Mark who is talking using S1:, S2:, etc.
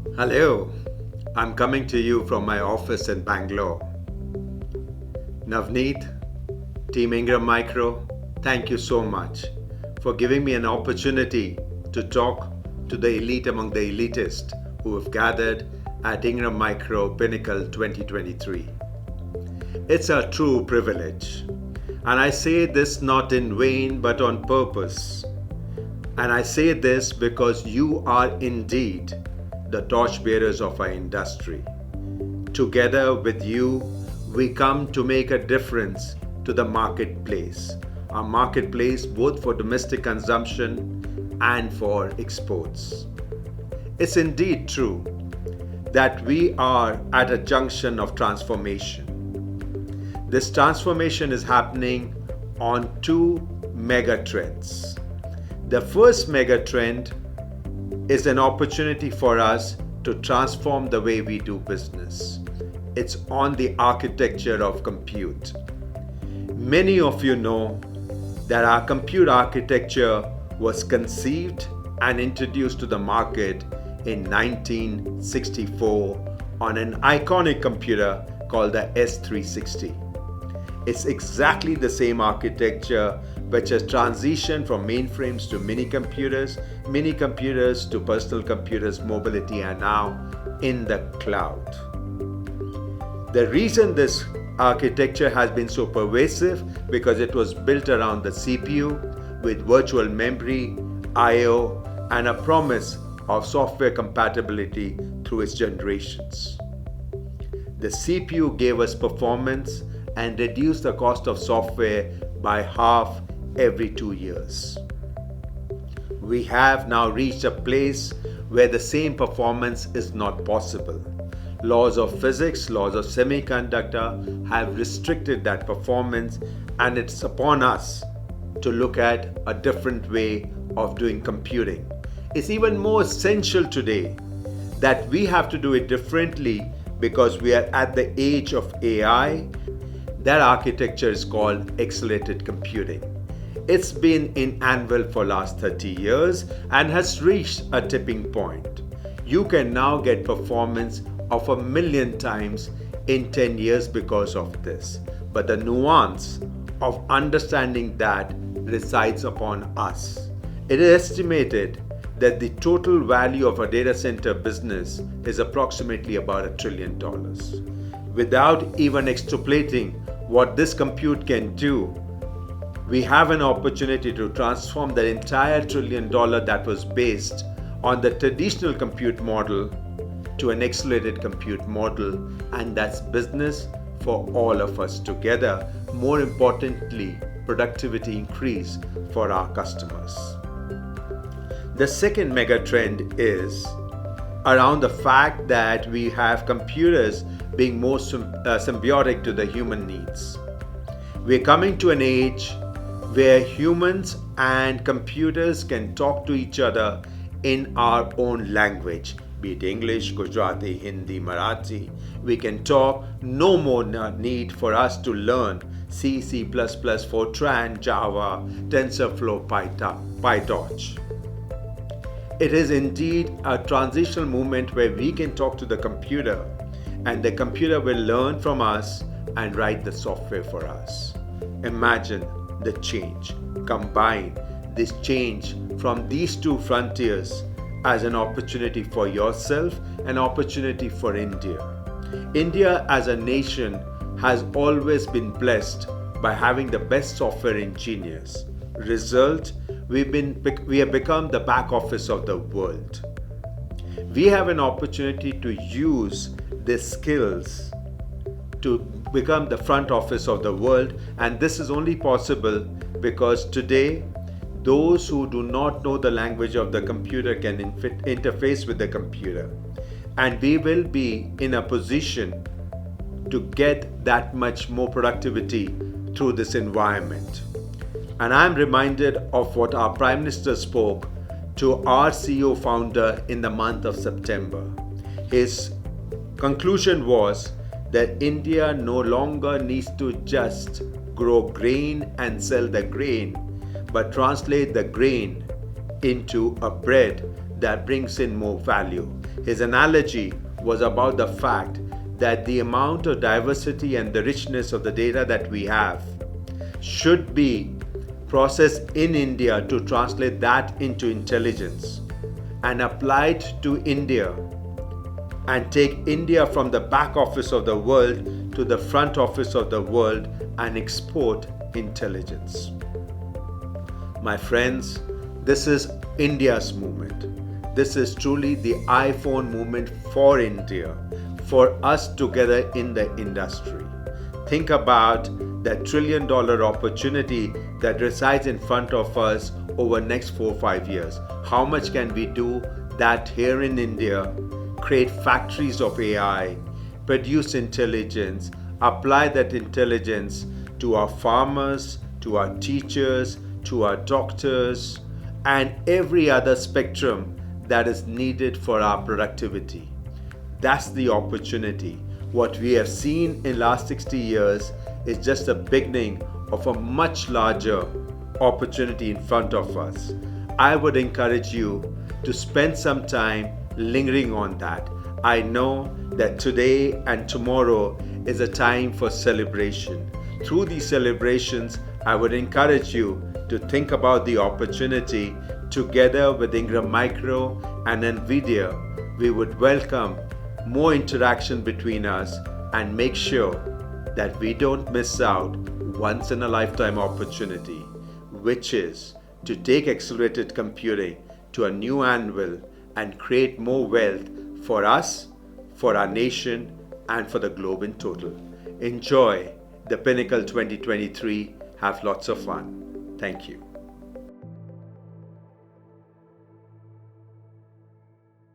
S1: Hello, I'm coming to you from my office in Bangalore. Navneet, Team Ingram Micro, thank you so much for giving me an opportunity to talk to the elite among the elitist who have gathered at Ingram Micro Pinnacle 2023. It's a true privilege, and I say this not in vain but on purpose. And I say this because you are indeed the torchbearers of our industry. Together with you, we come to make a difference to the marketplace. Our marketplace both for domestic consumption and for exports. It's indeed true that we are at a junction of transformation. This transformation is happening on two mega trends. The first mega trend is an opportunity for us to transform the way we do business. It's on the architecture of compute. Many of you know that our compute architecture was conceived and introduced to the market in 1964 on an iconic computer called the S360. It's exactly the same architecture which has transitioned from mainframes to mini computers to personal computers, mobility, and now in the cloud. The reason this architecture has been so pervasive because it was built around the CPU with virtual memory, I/O, and a promise of software compatibility through its generations. The CPU gave us performance and reduced the cost of software by half every 2 years. We have now reached a place where the same performance is not possible. Laws of physics, laws of semiconductor have restricted that performance, and it's upon us to look at a different way of doing computing. It's even more essential today that we have to do it differently because we are at the age of AI. That architecture is called accelerated computing. It's been in anvil for last 30 years and has reached a tipping point. You can now get performance of 1,000,000 times in 10 years because of this. But the nuance of understanding that resides upon us. It is estimated that the total value of a data center business is approximately about $1 trillion. Without even extrapolating what this compute can do, we have an opportunity to transform the entire $1 trillion that was based on the traditional compute model to an accelerated compute model, and that's business for all of us together. More importantly, productivity increase for our customers. The second mega trend is around the fact that we have computers being more symbiotic to the human needs. We're coming to an age where humans and computers can talk to each other in our own language, be it English, Gujarati, Hindi, Marathi. We can talk, no more need for us to learn C, C++, Fortran, Java, TensorFlow, PyTorch. It is indeed a transitional moment where we can talk to the computer and the computer will learn from us and write the software for us. Imagine the change. Combine this change from these two frontiers as an opportunity for yourself, an opportunity for India. India as a nation has always been blessed by having the best software engineers. Result, we have become the back office of the world. We have an opportunity to use these skills to become the front office of the world, and this is only possible because today those who do not know the language of the computer can interface with the computer, and we will be in a position to get that much more productivity through this environment. And I'm reminded of what our Prime Minister spoke to our CEO founder in the month of September. His conclusion was that India no longer needs to just grow grain and sell the grain, but translate the grain into a bread that brings in more value. His analogy was about the fact that the amount of diversity and the richness of the data that we have should be processed in India to translate that into intelligence and applied to India and take India from the back office of the world to the front office of the world and export intelligence. My friends, this is India's movement. This is truly the iPhone movement for India, for us together in the industry. Think about the $1 trillion opportunity that resides in front of us over the next 4 or 5 years. How much can we do that here in India? Create factories of AI, produce intelligence, apply that intelligence to our farmers, to our teachers, to our doctors, and every other spectrum that is needed for our productivity. That's the opportunity. What we have seen in last 60 years is just the beginning of a much larger opportunity in front of us. I would encourage you to spend some time lingering on that. I know that today and tomorrow is a time for celebration. Through these celebrations, I would encourage you to think about the opportunity. Together with Ingram Micro and Nvidia, we would welcome more interaction between us and make sure that we don't miss out once in a lifetime opportunity, which is to take accelerated computing to a new anvil and create more wealth for us, for our nation, and for the globe in total. Enjoy the Pinnacle 2023. Have lots of fun. Thank you.